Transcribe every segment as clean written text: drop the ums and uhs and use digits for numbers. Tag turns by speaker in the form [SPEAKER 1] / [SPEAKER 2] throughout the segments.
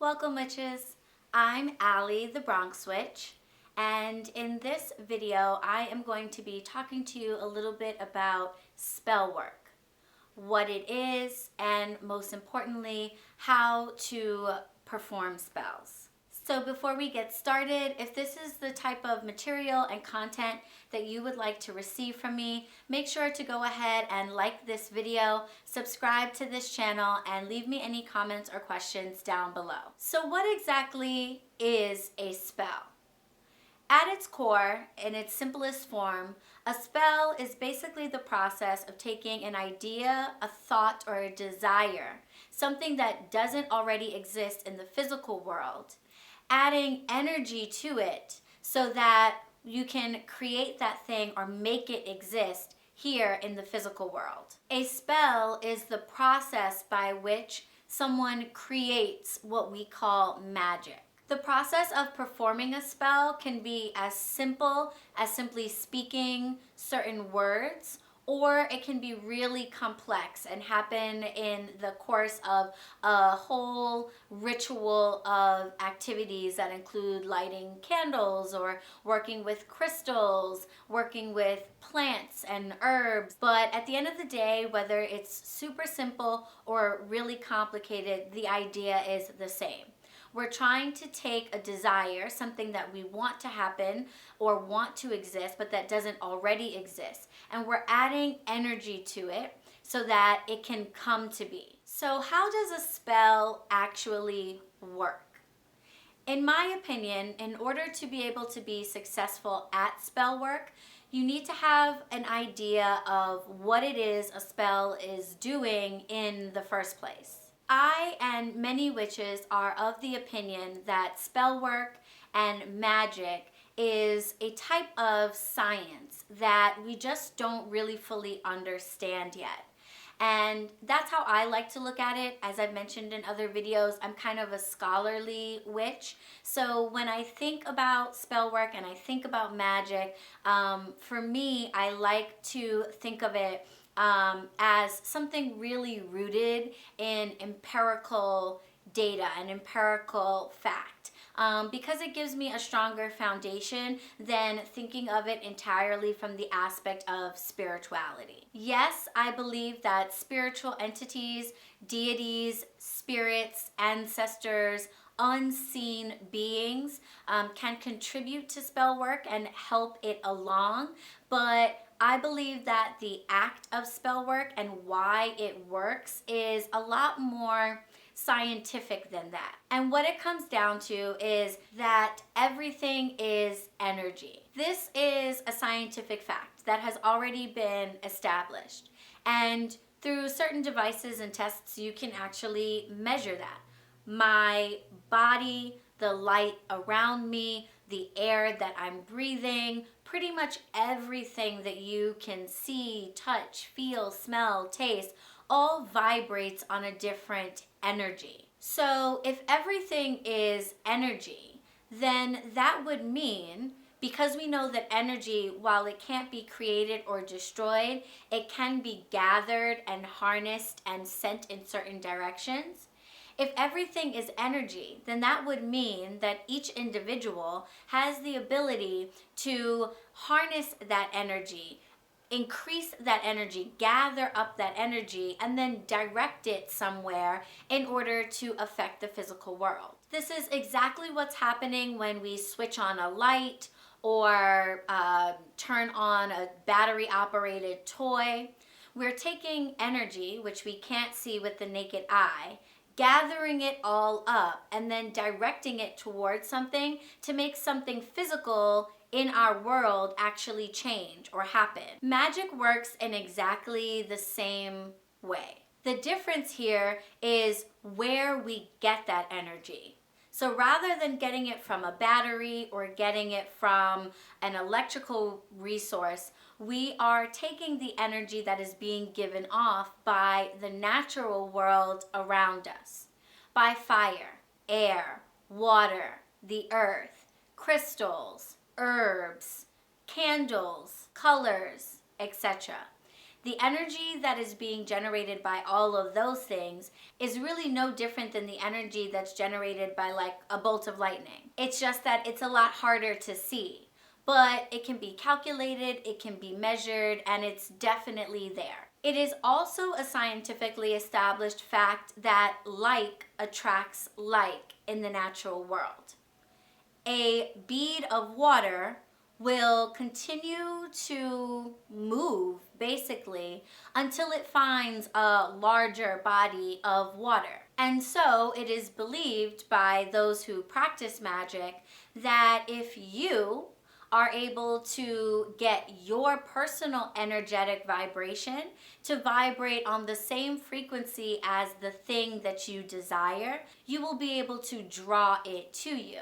[SPEAKER 1] Welcome witches, I'm Allie the Bronx Witch, and in this video I am going to be talking to you a little bit about spell work, what it is, and most importantly, how to perform spells. So before we get started, if this is the type of material and content that you would like to receive from me, make sure to go ahead and like this video, subscribe to this channel, and leave me any comments or questions down below. So what exactly is a spell? At its core, in its simplest form, a spell is basically the process of taking an idea, a thought, or a desire, something that doesn't already exist in the physical world, adding energy to it so that you can create that thing or make it exist here in the physical world. A spell is the process by which someone creates what we call magic. The process of performing a spell can be as simple as simply speaking certain words, or it can be really complex and happen in the course of a whole ritual of activities that include lighting candles or working with crystals, working with plants and herbs. But at the end of the day, whether it's super simple or really complicated, the idea is the same. We're trying to take a desire, something that we want to happen or want to exist, but that doesn't already exist, and we're adding energy to it so that it can come to be. So how does a spell actually work? In my opinion, in order to be able to be successful at spell work, you need to have an idea of what it is a spell is doing in the first place. I and many witches are of the opinion that spell work and magic is a type of science that we just don't really fully understand yet. And that's how I like to look at it. As I've mentioned in other videos, I'm kind of a scholarly witch. So when I think about spell work and I think about magic, for me, I like to think of it as something really rooted in empirical data and empirical fact. Because it gives me a stronger foundation than thinking of it entirely from the aspect of spirituality. Yes, I believe that spiritual entities, deities, spirits, ancestors, unseen beings can contribute to spell work and help it along, but I believe that the act of spell work and why it works is a lot more scientific than that. And what it comes down to is that everything is energy. This is a scientific fact that has already been established. And through certain devices and tests, you can actually measure that. My body, the light around me, the air that I'm breathing, pretty much everything that you can see, touch, feel, smell, taste, all vibrates on a different energy. So if everything is energy, then that would mean, because we know that energy, while it can't be created or destroyed, it can be gathered and harnessed and sent in certain directions. If everything is energy, then that would mean that each individual has the ability to harness that energy, increase that energy, gather up that energy, and then direct it somewhere in order to affect the physical world. This is exactly what's happening when we switch on a light or turn on a battery-operated toy. We're taking energy, which we can't see with the naked eye, gathering it all up and then directing it towards something to make something physical in our world actually change or happen. Magic works in exactly the same way. The difference here is where we get that energy. So rather than getting it from a battery or getting it from an electrical resource, we are taking the energy that is being given off by the natural world around us, by fire, air, water, the earth, crystals, herbs, candles, colors, etc. The energy that is being generated by all of those things is really no different than the energy that's generated by like a bolt of lightning. It's just that it's a lot harder to see, but it can be calculated, it can be measured, and it's definitely there. It is also a scientifically established fact that like attracts like in the natural world. A bead of water will continue to move basically until it finds a larger body of water. And so it is believed by those who practice magic that if you are able to get your personal energetic vibration to vibrate on the same frequency as the thing that you desire, you will be able to draw it to you.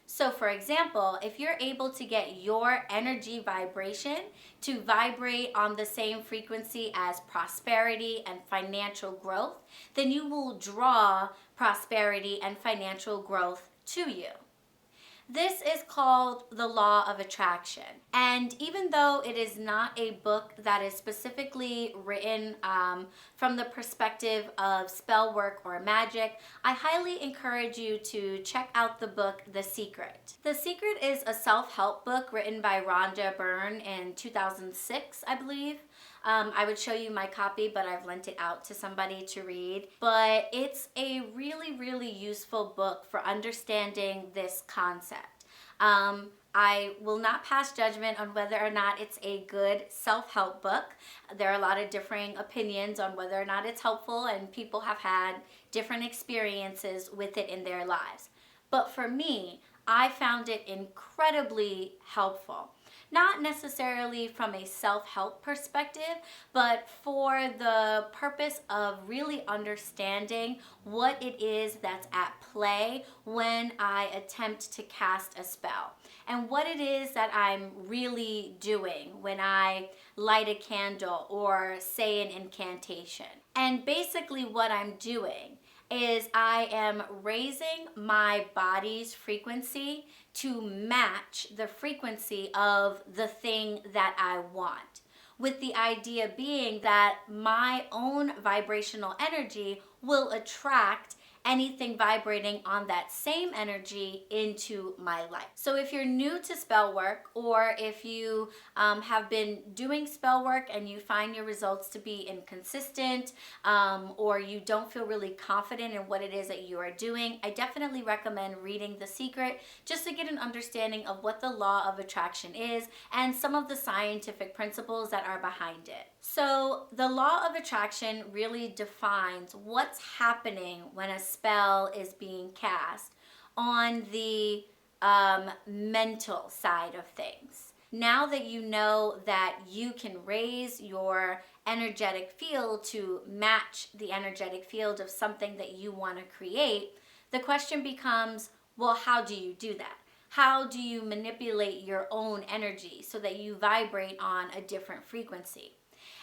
[SPEAKER 1] So for example, if you're able to get your energy vibration to vibrate on the same frequency as prosperity and financial growth, then you will draw prosperity and financial growth to you. This is called the law of attraction. And even though it is not a book that is specifically written from the perspective of spell work or magic, I highly encourage you to check out the book, The Secret. The Secret is a self-help book written by Rhonda Byrne in 2006, I believe. I would show you my copy, but I've lent it out to somebody to read. But it's a really, really useful book for understanding this concept. I will not pass judgment on whether or not it's a good self-help book. There are a lot of differing opinions on whether or not it's helpful, and people have had different experiences with it in their lives. But for me, I found it incredibly helpful. Not necessarily from a self-help perspective, but for the purpose of really understanding what it is that's at play when I attempt to cast a spell, and what it is that I'm really doing when I light a candle or say an incantation. And basically what I'm doing is I am raising my body's frequency to match the frequency of the thing that I want, with the idea being that my own vibrational energy will attract anything vibrating on that same energy into my life. So if you're new to spell work, or if you have been doing spell work and you find your results to be inconsistent, or you don't feel really confident in what it is that you are doing, I definitely recommend reading The Secret just to get an understanding of what the law of attraction is and some of the scientific principles that are behind it. So the law of attraction really defines what's happening when a spell is being cast on the mental side of things. Now that you know that you can raise your energetic field to match the energetic field of something that you want to create, the question becomes, well, how do you do that? How do you manipulate your own energy so that you vibrate on a different frequency?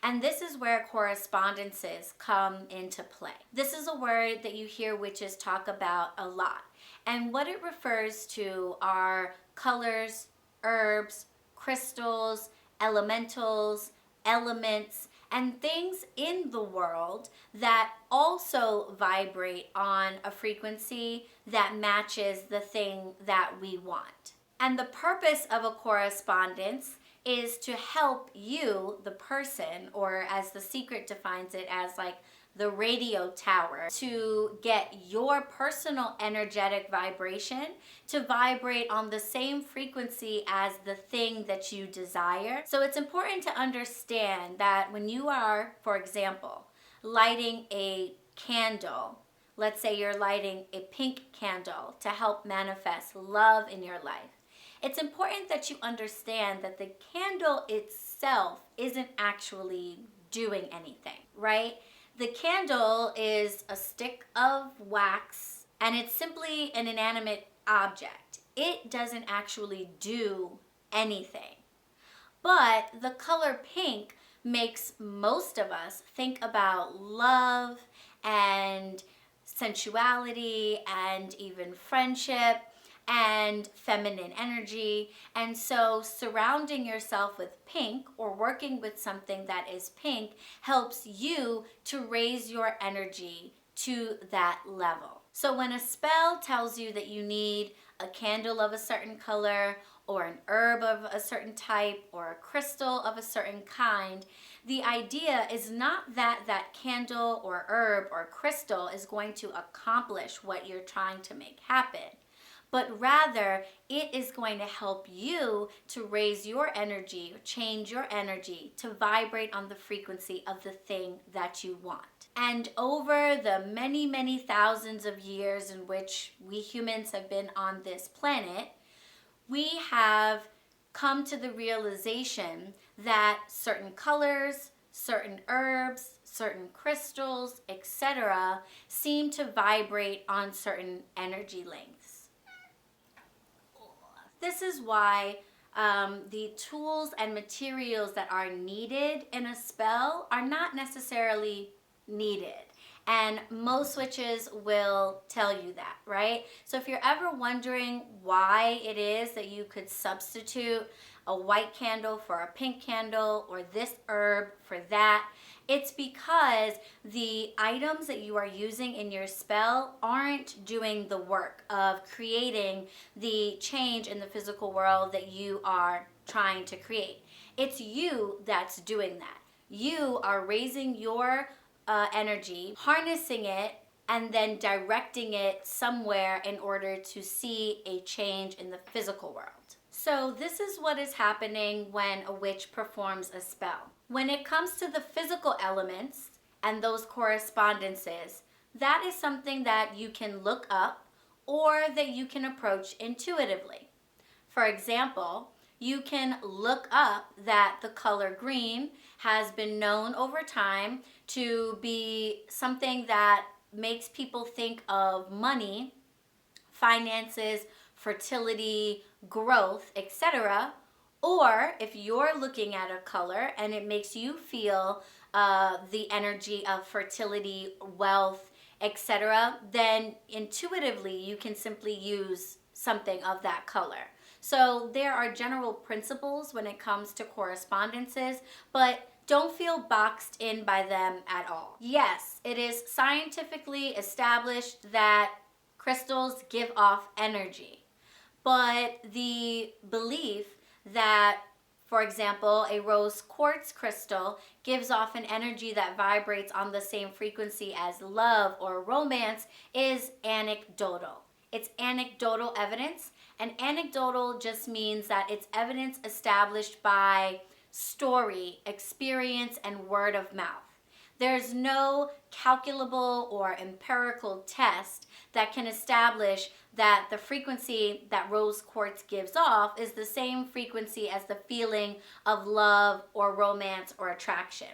[SPEAKER 1] And this is where correspondences come into play. This is a word that you hear witches talk about a lot. And what it refers to are colors, herbs, crystals, elementals, elements, and things in the world that also vibrate on a frequency that matches the thing that we want. And the purpose of a correspondence is to help you, the person, or as The Secret defines it, as like the radio tower, to get your personal energetic vibration to vibrate on the same frequency as the thing that you desire. So it's important to understand that when you are, for example, lighting a candle, let's say you're lighting a pink candle to help manifest love in your life, it's important that you understand that the candle itself isn't actually doing anything, right? The candle is a stick of wax, and it's simply an inanimate object. It doesn't actually do anything. But the color pink makes most of us think about love and sensuality and even friendship. and feminine energy. And so surrounding yourself with pink or working with something that is pink helps you to raise your energy to that level. So when a spell tells you that you need a candle of a certain color or an herb of a certain type or a crystal of a certain kind, the idea is not that that candle or herb or crystal is going to accomplish what you're trying to make happen, but rather it is going to help you to raise your energy, or change your energy to vibrate on the frequency of the thing that you want. And over the many, many thousands of years in which we humans have been on this planet, we have come to the realization that certain colors, certain herbs, certain crystals, etc., seem to vibrate on certain energy lengths. This is why the tools and materials that are needed in a spell are not necessarily needed. And most witches will tell you that, right? So if you're ever wondering why it is that you could substitute a white candle for a pink candle or this herb for that, it's because the items that you are using in your spell aren't doing the work of creating the change in the physical world that you are trying to create. It's you that's doing that. You are raising your energy, harnessing it, and then directing it somewhere in order to see a change in the physical world. So this is what is happening when a witch performs a spell. When it comes to the physical elements and those correspondences, that is something that you can look up or that you can approach intuitively. For example, you can look up that the color green has been known over time to be something that makes people think of money, finances, fertility, growth, etc. Or if you're looking at a color and it makes you feel the energy of fertility, wealth, etc., then intuitively you can simply use something of that color. So there are general principles when it comes to correspondences, but don't feel boxed in by them at all. Yes, it is scientifically established that crystals give off energy, but the belief that, for example, a rose quartz crystal gives off an energy that vibrates on the same frequency as love or romance is anecdotal. It's anecdotal evidence, and anecdotal just means that it's evidence established by story, experience, and word of mouth. There's no calculable or empirical test that can establish that the frequency that rose quartz gives off is the same frequency as the feeling of love or romance or attraction.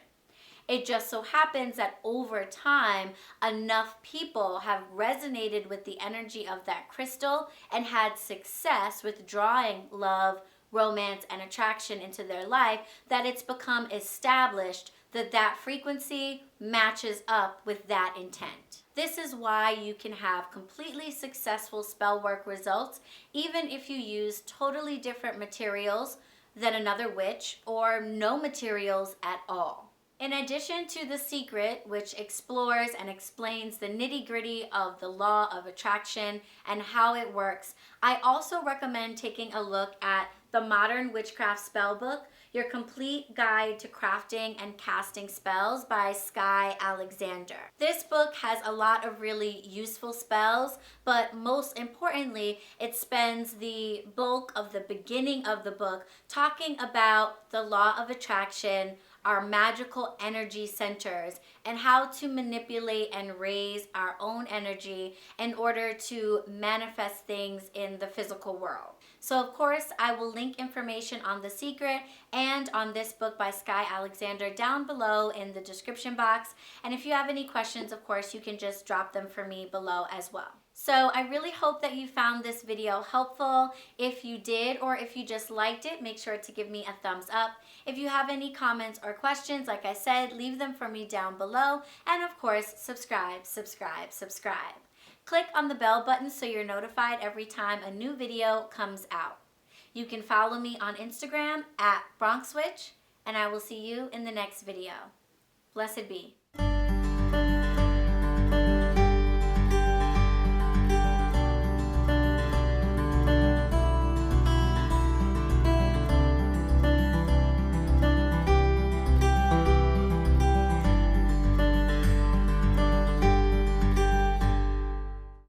[SPEAKER 1] It just so happens that over time, enough people have resonated with the energy of that crystal and had success with drawing love, romance, and attraction into their life that it's become established that that frequency matches up with that intent. This is why you can have completely successful spell work results even if you use totally different materials than another witch or no materials at all. In addition to The Secret, which explores and explains the nitty-gritty of the law of attraction and how it works, I also recommend taking a look at the Modern Witchcraft Spellbook, Your Complete Guide to Crafting and Casting Spells by Sky Alexander. This book has a lot of really useful spells, but most importantly, it spends the bulk of the beginning of the book talking about the law of attraction, our magical energy centers, and how to manipulate and raise our own energy in order to manifest things in the physical world. So of course, I will link information on The Secret and on this book by Sky Alexander down below in the description box. And if you have any questions, of course, you can just drop them for me below as well. So I really hope that you found this video helpful. If you did, or if you just liked it, make sure to give me a thumbs up. If you have any comments or questions, like I said, leave them for me down below. And of course, subscribe. Click on the bell button so you're notified every time a new video comes out. You can follow me on Instagram at BronxWitch, and I will see you in the next video. Blessed be.